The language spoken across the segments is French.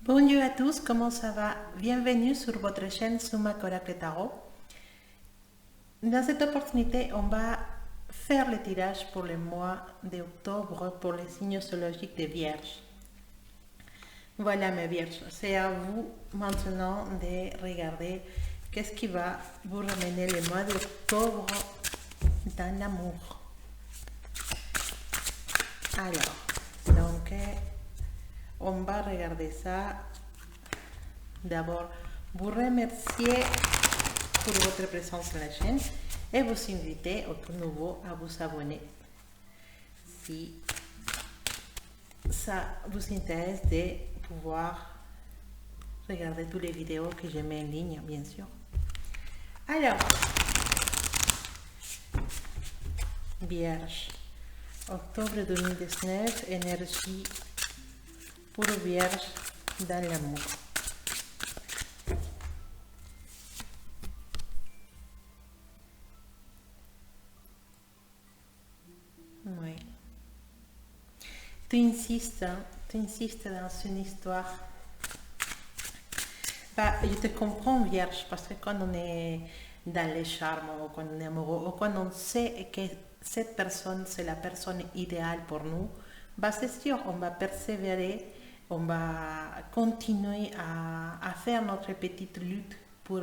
Bonjour à tous, comment ça va? Bienvenue sur votre chaîne Suma Coracle Tarot. Dans cette opportunité, on va faire le tirage pour le mois d'octobre pour les signes astrologiques des Vierges. Voilà mes Vierges, c'est à vous maintenant de regarder qu'est-ce qui va vous ramener le mois d'octobre dans l'amour. Alors, donc, on va regarder ça. D'abord, vous remercier pour votre présence sur la chaîne et vous inviter au tout nouveau à vous abonner si ça vous intéresse de pouvoir regarder toutes les vidéos que je mets en ligne, bien sûr. Alors, Vierge, octobre 2019, énergie pour Vierge dans l'amour. Oui. Tu insistes dans une histoire. Bah, je te comprends, Vierge, parce que quand on est dans les charmes, ou quand on est amoureux, ou quand on sait que cette personne, c'est la personne idéale pour nous, bah, c'est sûr, on va persévérer, on va continuer à faire notre petite lutte pour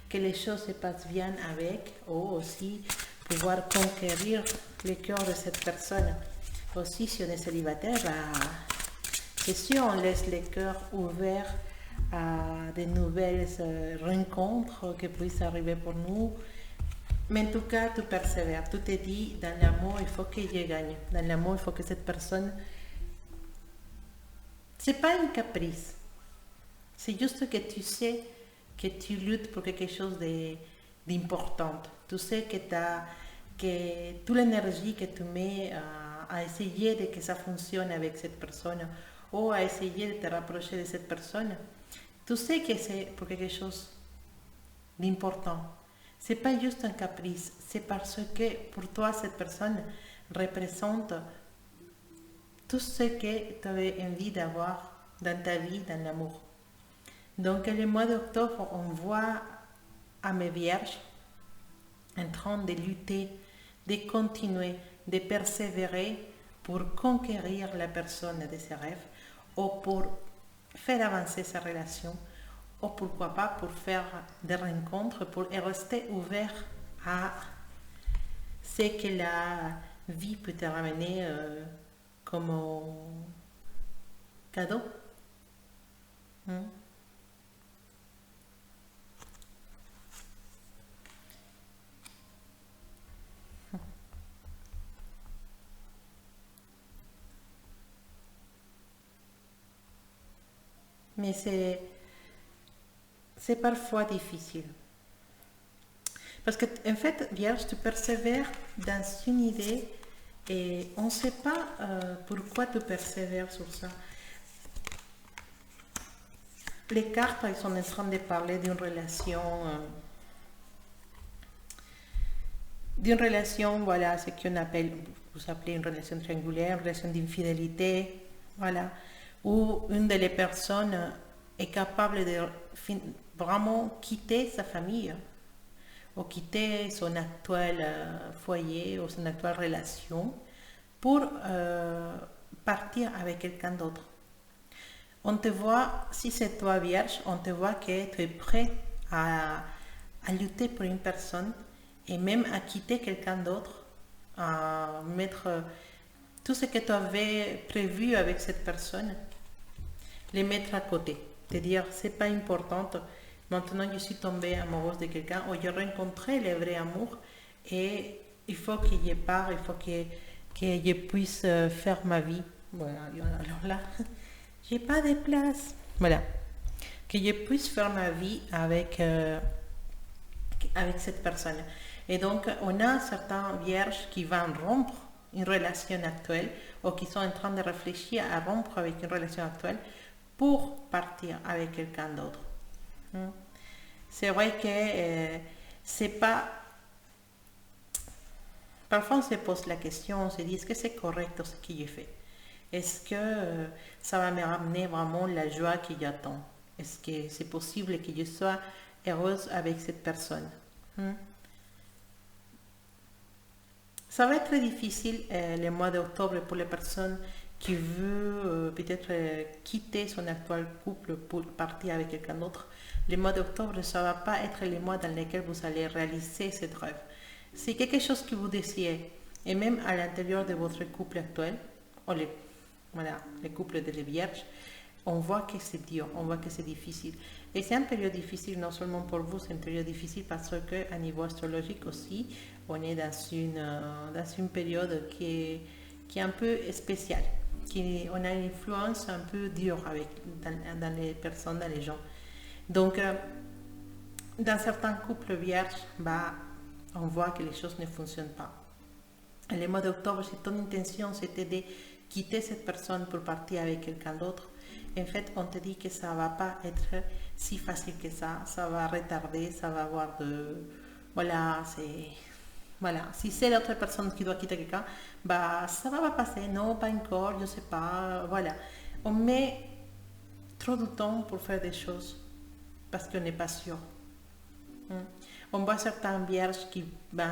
que les choses se passent bien avec, ou aussi pouvoir conquérir le cœur de cette personne. Aussi, si on est célibataire, bah, c'est sûr, on laisse le cœur ouvert à de nouvelles rencontres qui puissent arriver pour nous. Mais en tout cas, tu persévères. Tu te dis, dans l'amour, il faut que je gagne. Dans l'amour, il faut que cette personne... C'est pas un caprice. C'est juste que tu sais que tu luttes pour quelque chose d'important. Tu sais que toute l'énergie que tu mets à essayer de que ça fonctionne avec cette personne ou à essayer de te rapprocher de cette personne, tu sais que c'est pour quelque chose d'important. C'est pas juste un caprice, c'est parce que pour toi cette personne représente tout ce que tu avais envie d'avoir dans ta vie, dans l'amour. Donc le mois d'octobre, on voit à mes vierges en train de lutter, de continuer, de persévérer pour conquérir la personne de ses rêves ou pour faire avancer sa relation ou pourquoi pas pour faire des rencontres, pour rester ouvert à ce que la vie peut te ramener comme cadeau. Mais c'est parfois difficile. Parce que, en fait, Vierge, tu persévères dans une idée et on ne sait pas pourquoi tu persévères sur ça. Les cartes, ils sont en train de parler d'une relation, voilà, ce qu'on appelle, vous appelez une relation triangulaire, une relation d'infidélité, voilà, où une des personnes est capable de vraiment quitter sa famille ou quitter son actuel foyer ou son actuelle relation pour partir avec quelqu'un d'autre. On te voit, si c'est toi vierge, on te voit que tu es prêt à lutter pour une personne et même à quitter quelqu'un d'autre, à mettre tout ce que tu avais prévu avec cette personne, les mettre à côté. Te dire, c'est pas important, maintenant je suis tombée amoureuse de quelqu'un ou j'ai rencontré le vrai amour et il faut que je parte, il faut que je puisse faire ma vie. Voilà, alors là, j'ai pas de place. Voilà, que je puisse faire ma vie avec cette personne. Et donc, on a certains vierges qui vont rompre une relation actuelle ou qui sont en train de réfléchir à rompre avec une relation actuelle pour partir avec quelqu'un d'autre. C'est vrai que c'est pas... Parfois, on se pose la question, on se dit, est-ce que c'est correct ce que j'ai fait? Est-ce que ça va me ramener vraiment la joie que j'attends? Est-ce que c'est possible que je sois heureuse avec cette personne? Hmm. Ça va être très difficile le mois d'octobre pour les personnes qui veulent peut-être quitter son actuel couple pour partir avec quelqu'un d'autre. Le mois d'octobre, ça ne va pas être le mois dans lequel vous allez réaliser cette rêve. C'est quelque chose que vous désirez. Et même à l'intérieur de votre couple actuel, ou voilà, le couple de les vierges, on voit que c'est dur, on voit que c'est difficile. Et c'est une période difficile non seulement pour vous, c'est une période difficile parce qu'à niveau astrologique aussi, on est dans une période qui est un peu spéciale. On a une influence un peu dure dans les personnes, dans les gens. Donc, dans certains couples vierges, bah, on voit que les choses ne fonctionnent pas. Le mois d'octobre, si ton intention c'était de quitter cette personne pour partir avec quelqu'un d'autre, en fait, on te dit que ça ne va pas être si facile que ça va retarder, ça va avoir de... Voilà, c'est... Voilà, si c'est l'autre personne qui doit quitter quelqu'un, bah, ça va pas passer, non, pas encore, je sais pas, voilà. On met trop de temps pour faire des choses parce qu'on n'est pas sûr. On voit certains vierges qui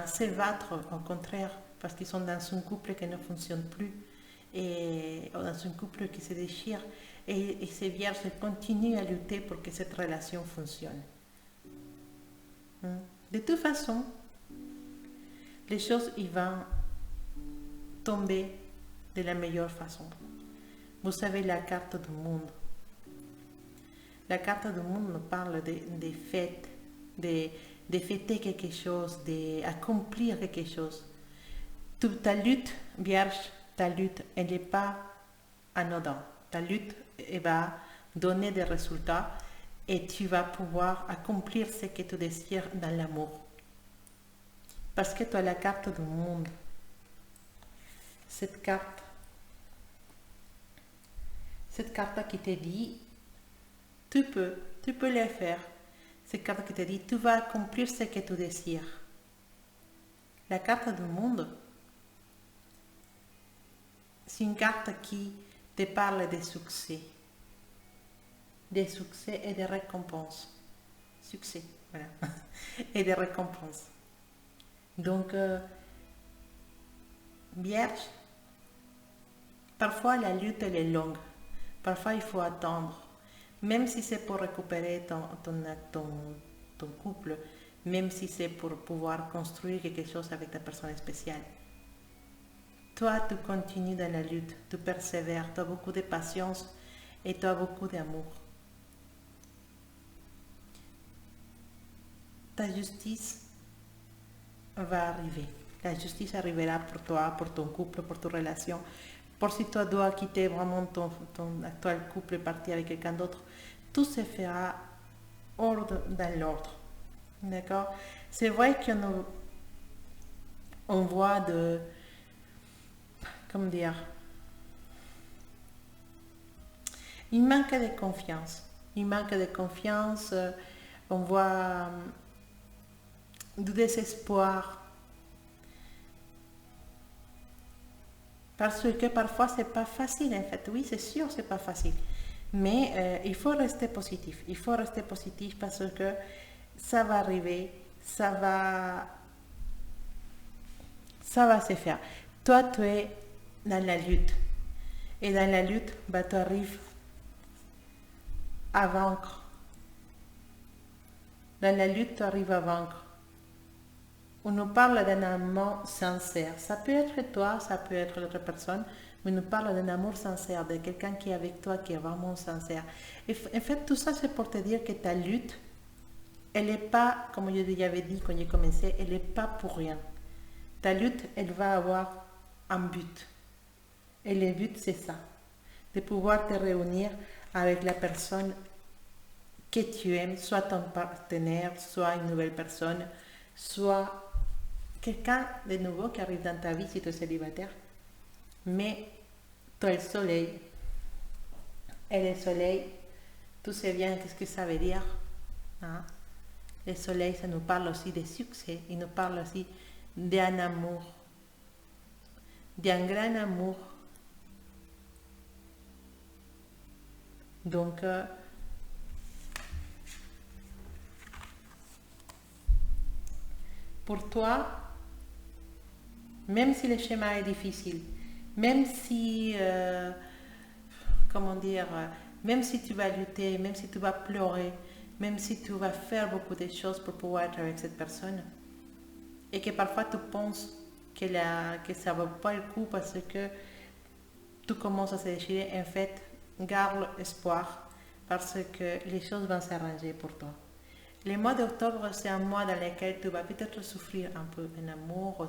s'ébattent au contraire parce qu'ils sont dans un couple qui ne fonctionne plus et dans un couple qui se déchire et ces vierges continuent à lutter pour que cette relation fonctionne. De toute façon, les choses ils vont tomber de la meilleure façon. Vous savez la carte du monde. La carte du monde nous parle des fêtes, de fêter quelque chose, d'accomplir quelque chose. Ta lutte, vierge, ta lutte, elle n'est pas anodine. Ta lutte, elle va donner des résultats et tu vas pouvoir accomplir ce que tu désires dans l'amour. Parce que tu as la carte du monde. Cette carte qui te dit, tu peux le faire. Cette carte qui te dit, tu vas accomplir ce que tu désires. La carte du monde, c'est une carte qui te parle des succès et des récompenses. Succès, voilà. Et des récompenses. Donc, vierge, parfois la lutte elle est longue. Parfois il faut attendre. Même si c'est pour récupérer ton couple, même si c'est pour pouvoir construire quelque chose avec ta personne spéciale. Toi, tu continues dans la lutte, tu persévères, tu as beaucoup de patience et tu as beaucoup d'amour. Ta justice va arriver. La justice arrivera pour toi, pour ton couple, pour ta relation. Pour si tu dois quitter vraiment ton actuel couple et partir avec quelqu'un d'autre, tout se fera dans l'ordre. D'accord? C'est vrai qu'on voit comment dire, il manque de confiance. Il manque de confiance, on voit du désespoir. Parce que parfois c'est pas facile en fait. Oui, c'est sûr, c'est pas facile. Mais il faut rester positif. Il faut rester positif parce que ça va arriver, ça va se faire. Toi, tu es dans la lutte. Et dans la lutte, tu arrives à vaincre. Dans la lutte, tu arrives à vaincre. On nous parle d'un amour sincère. Ça peut être toi, ça peut être l'autre personne, mais on nous parle d'un amour sincère, de quelqu'un qui est avec toi, qui est vraiment sincère. Et en fait, tout ça, c'est pour te dire que ta lutte, elle n'est pas, comme je l'avais dit quand j'ai commencé, elle n'est pas pour rien. Ta lutte, elle va avoir un but. Et le but, c'est ça. De pouvoir te réunir avec la personne que tu aimes, soit ton partenaire, soit une nouvelle personne, soit quelqu'un de nouveau qui arrive dans ta vie si tu es célibataire. Mais tu as le soleil. Et le soleil, tu sais bien qu'est-ce que ça veut dire. Hein? Le soleil, ça nous parle aussi de succès. Il nous parle aussi d'un amour. D'un grand amour Donc, pour toi, même si le schéma est difficile, même si, comment dire, même si tu vas lutter, même si tu vas pleurer, même si tu vas faire beaucoup de choses pour pouvoir être avec cette personne, et que parfois tu penses que ça ne vaut pas le coup parce que tout commence à se déchirer, en fait, garde espoir parce que les choses vont s'arranger pour toi. Le mois d'octobre, c'est un mois dans lequel tu vas peut-être souffrir un peu en amour, ou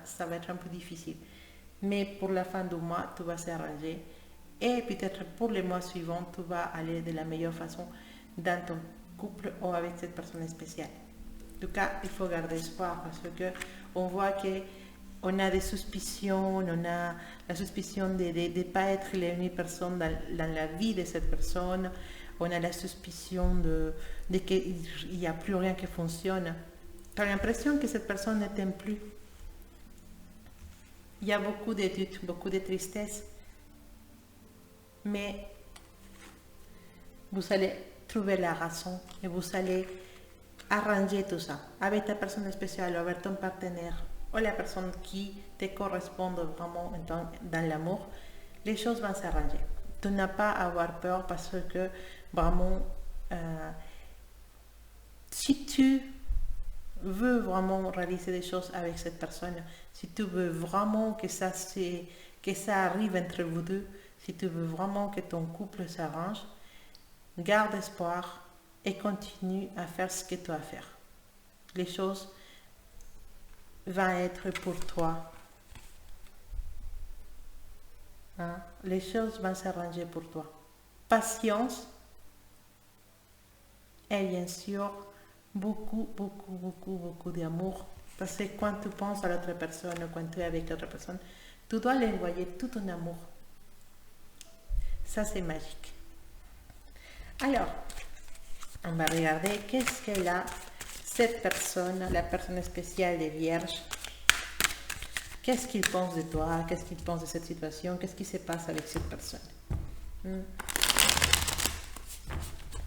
ça va être un peu difficile. Mais pour la fin du mois, tu vas s'arranger. Et peut-être pour les mois suivants, tu vas aller de la meilleure façon dans ton couple ou avec cette personne spéciale. En tout cas, il faut garder espoir parce que on voit que on a des suspicions, on a la suspicion de ne pas être l'unique personne dans la vie de cette personne, on a la suspicion de qu'il n'y a plus rien qui fonctionne. Tu as l'impression que cette personne ne t'aime plus. Il y a beaucoup de doutes, beaucoup de tristesse, mais vous allez trouver la raison et vous allez arranger tout ça avec ta personne spéciale, avec ton partenaire ou la personne qui te correspond vraiment dans l'amour. Les choses vont s'arranger. Tu n'as pas à avoir peur parce que vraiment, si tu veux vraiment réaliser des choses avec cette personne, si tu veux vraiment que ça arrive entre vous deux, si tu veux vraiment que ton couple s'arrange, garde espoir et continue à faire ce que tu as à faire. Les choses vont être pour toi. Hein? Les choses vont s'arranger pour toi. Patience et bien sûr beaucoup d'amour. Parce que quand tu penses à l'autre personne ou quand tu es avec l'autre personne, tu dois lui envoyer tout ton amour. Ça, c'est magique. Alors, on va regarder qu'est-ce qu'elle a, cette personne, la personne spéciale des Vierges. Qu'est-ce qu'il pense de toi? Qu'est-ce qu'il pense de cette situation? Qu'est-ce qui se passe avec cette personne?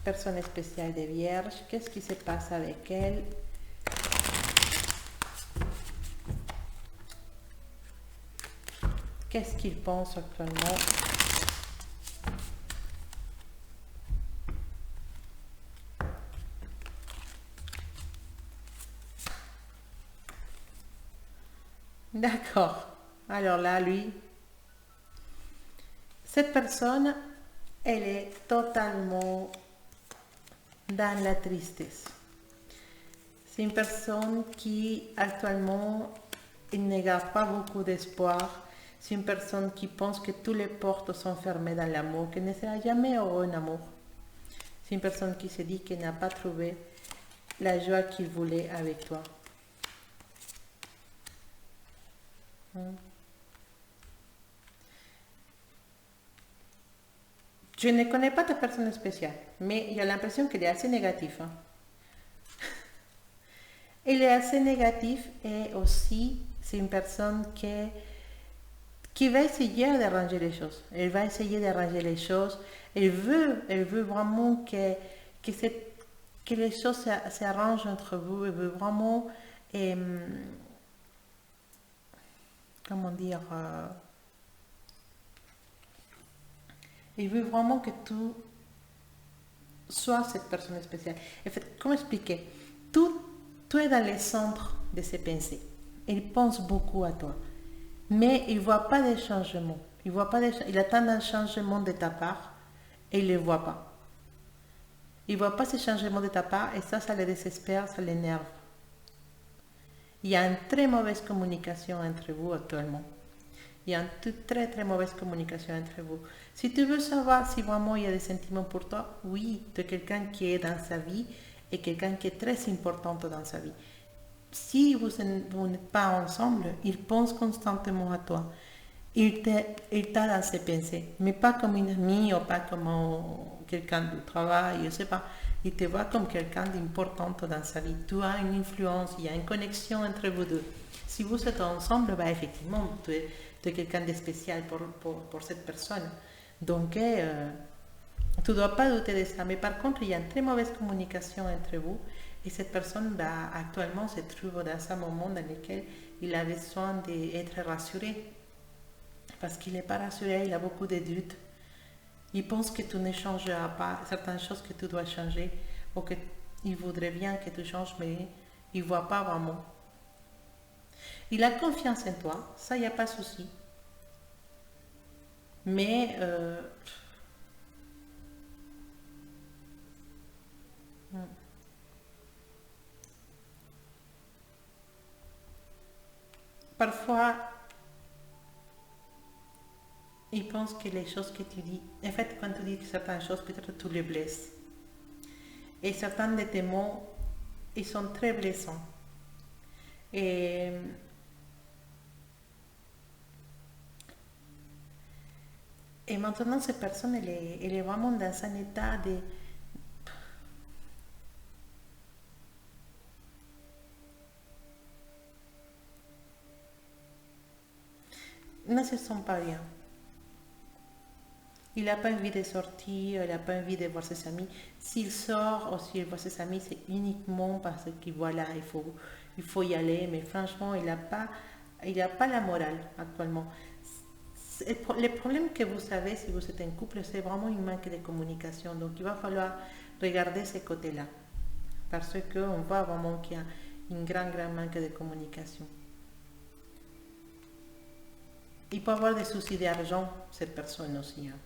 Personne spéciale des Vierges. Qu'est-ce qui se passe avec elle? Qu'est-ce qu'il pense actuellement? D'accord. Alors là, lui, cette personne, elle est totalement dans la tristesse. C'est une personne qui, actuellement, il ne garde pas beaucoup d'espoir. C'est une personne qui pense que toutes les portes sont fermées dans l'amour, qu'elle ne sera jamais heureux en amour. C'est une personne qui se dit qu'elle n'a pas trouvé la joie qu'il voulait avec toi. Je ne connais pas ta personne spéciale, mais j'ai l'impression qu'elle est assez négative. Elle est assez négative et aussi c'est une personne qui va essayer d'arranger les choses. Elle va essayer d'arranger les choses. Elle veut vraiment que les choses s'arrangent entre vous. Elle veut vraiment, comment dire, elle veut vraiment que tu sois cette personne spéciale. En fait, comment expliquer? Tu es dans le centre de ses pensées. Il pense beaucoup à toi. Mais il ne voit pas de changement. Il attend un changement de ta part et il ne le voit pas. Il ne voit pas ce changement de ta part et ça le désespère, ça l'énerve. Il y a une très mauvaise communication entre vous actuellement. Il y a une très mauvaise communication entre vous. Si tu veux savoir si vraiment il y a des sentiments pour toi, oui, tu es quelqu'un qui est dans sa vie et quelqu'un qui est très important dans sa vie. Si vous n'êtes pas ensemble, il pense constamment à toi. Il t'a dans ses pensées, mais pas comme une amie ou pas comme quelqu'un du travail, je ne sais pas. Il te voit comme quelqu'un d'important dans sa vie. Tu as une influence, il y a une connexion entre vous deux. Si vous êtes ensemble, bah, effectivement, tu es quelqu'un de spécial pour cette personne. Donc, Tu ne dois pas douter de ça. Mais par contre, il y a une très mauvaise communication entre vous. Et cette personne, bah, actuellement, se trouve dans un moment dans lequel il a besoin d'être rassuré. Parce qu'il n'est pas rassuré, il a beaucoup de doutes. Il pense que tu ne changeras pas certaines choses que tu dois changer. Ou qu'il voudrait bien que tu changes, mais il ne voit pas vraiment. Il a confiance en toi, ça, il n'y a pas de souci. Mais parfois, il pense que les choses que tu dis, en fait, quand tu dis certaines choses, peut-être tu les blesses. Et certains de tes mots, ils sont très blessants. Et, et maintenant, cette personne, elle est vraiment dans un état de... ne se sent pas bien. Il n'a pas envie de sortir, il n'a pas envie de voir ses amis. S'il sort ou s'il voit ses amis, c'est uniquement parce qu'il voilà, il faut y aller. Mais franchement, il n'a pas la morale actuellement. Le problème que vous savez si vous êtes en couple, c'est vraiment un manque de communication. Donc il va falloir regarder ce côté-là. Parce qu'on voit vraiment qu'il y a un grand manque de communication. Il peut avoir des soucis d'argent, cette personne aussi. Hein.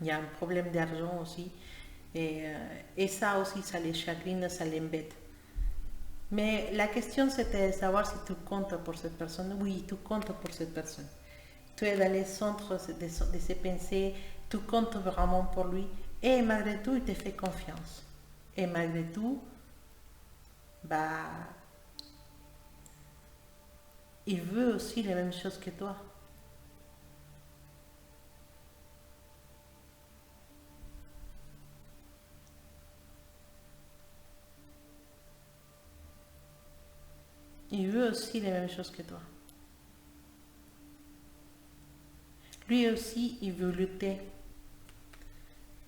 Il y a un problème d'argent aussi. Et ça aussi, ça les chagrine, ça l'embête. Mais la question, c'était de savoir si tu comptes pour cette personne. Oui, tu comptes pour cette personne. Tu es dans les centres de ses pensées, tu comptes vraiment pour lui. Et malgré tout, il te fait confiance. Et malgré tout, bah, il veut aussi les mêmes choses que toi. Il veut aussi les mêmes choses que toi. Lui aussi, il veut lutter.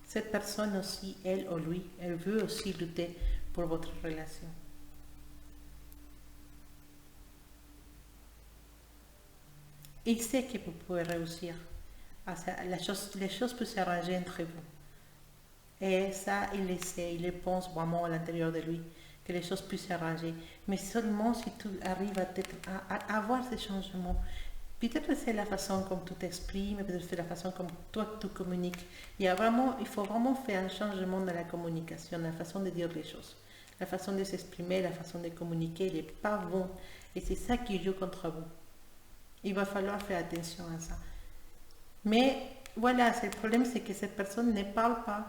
Cette personne aussi, elle ou lui, elle veut aussi lutter pour votre relation. Il sait que vous pouvez réussir. Les choses peuvent s'arranger entre vous. Et ça, il le sait, il le pense vraiment à l'intérieur de lui, que les choses puissent s'arranger. Mais seulement si tu arrives à avoir ces changements. Peut-être c'est la façon comme tu t'exprimes, peut-être c'est la façon comme toi tu communiques. Il faut vraiment faire un changement dans la communication, la façon de dire les choses. La façon de s'exprimer, la façon de communiquer, il n'est pas bon. Et c'est ça qui joue contre vous. Il va falloir faire attention à ça. Mais voilà, le problème, c'est que cette personne ne parle pas.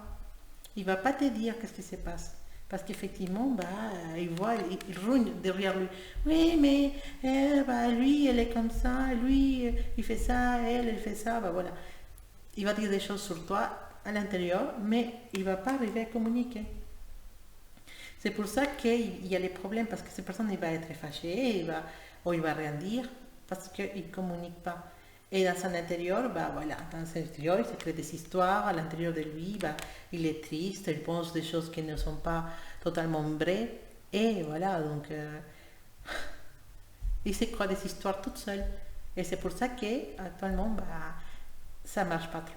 Il ne va pas te dire qu'est-ce qui se passe. Parce qu'effectivement, bah, il roule derrière lui. Oui, mais lui, elle est comme ça, lui, il fait ça, elle fait ça, bah voilà. Il va dire des choses sur toi à l'intérieur, mais il ne va pas arriver à communiquer. C'est pour ça qu'il y a les problèmes, parce que cette personne il va être fâchée, ou il va rien dire, parce qu'il ne communique pas. Et dans son intérieur, bah voilà, dans son intérieur, il se crée des histoires. À l'intérieur de lui, bah, il est triste, il pense des choses qui ne sont pas totalement vraies. Et voilà, donc, il se croit des histoires toute seule. Et c'est pour ça qu'actuellement, bah, ça ne marche pas trop,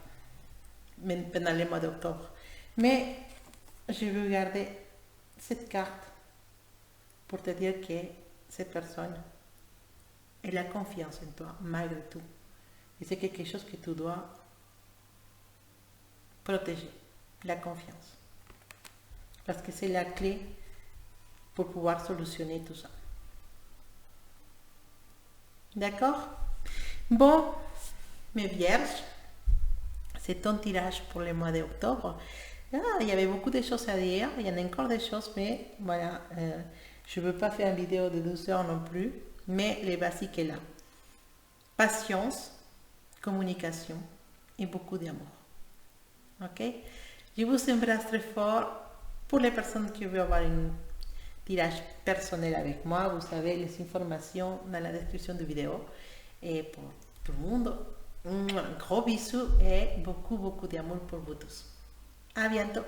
même pendant les mois d'octobre. Mais je veux garder cette carte pour te dire que cette personne, elle a confiance en toi, malgré tout. Et c'est quelque chose que tu dois protéger, la confiance. Parce que c'est la clé pour pouvoir solutionner tout ça. D'accord? Bon, mes vierges, c'est ton tirage pour le mois d'octobre. Il y avait beaucoup de choses à dire, il y en a encore des choses, mais voilà, je ne veux pas faire une vidéo de 12 heures non plus, mais les basiques est là. Patience, communication et beaucoup d'amour. Ok? Je vous embrasse très fort. Pour les personnes qui veulent avoir un tirage personnel avec moi, vous savez les informations dans la description de vidéo. Et pour tout le monde, un gros bisou et beaucoup d'amour pour vous tous. À bientôt.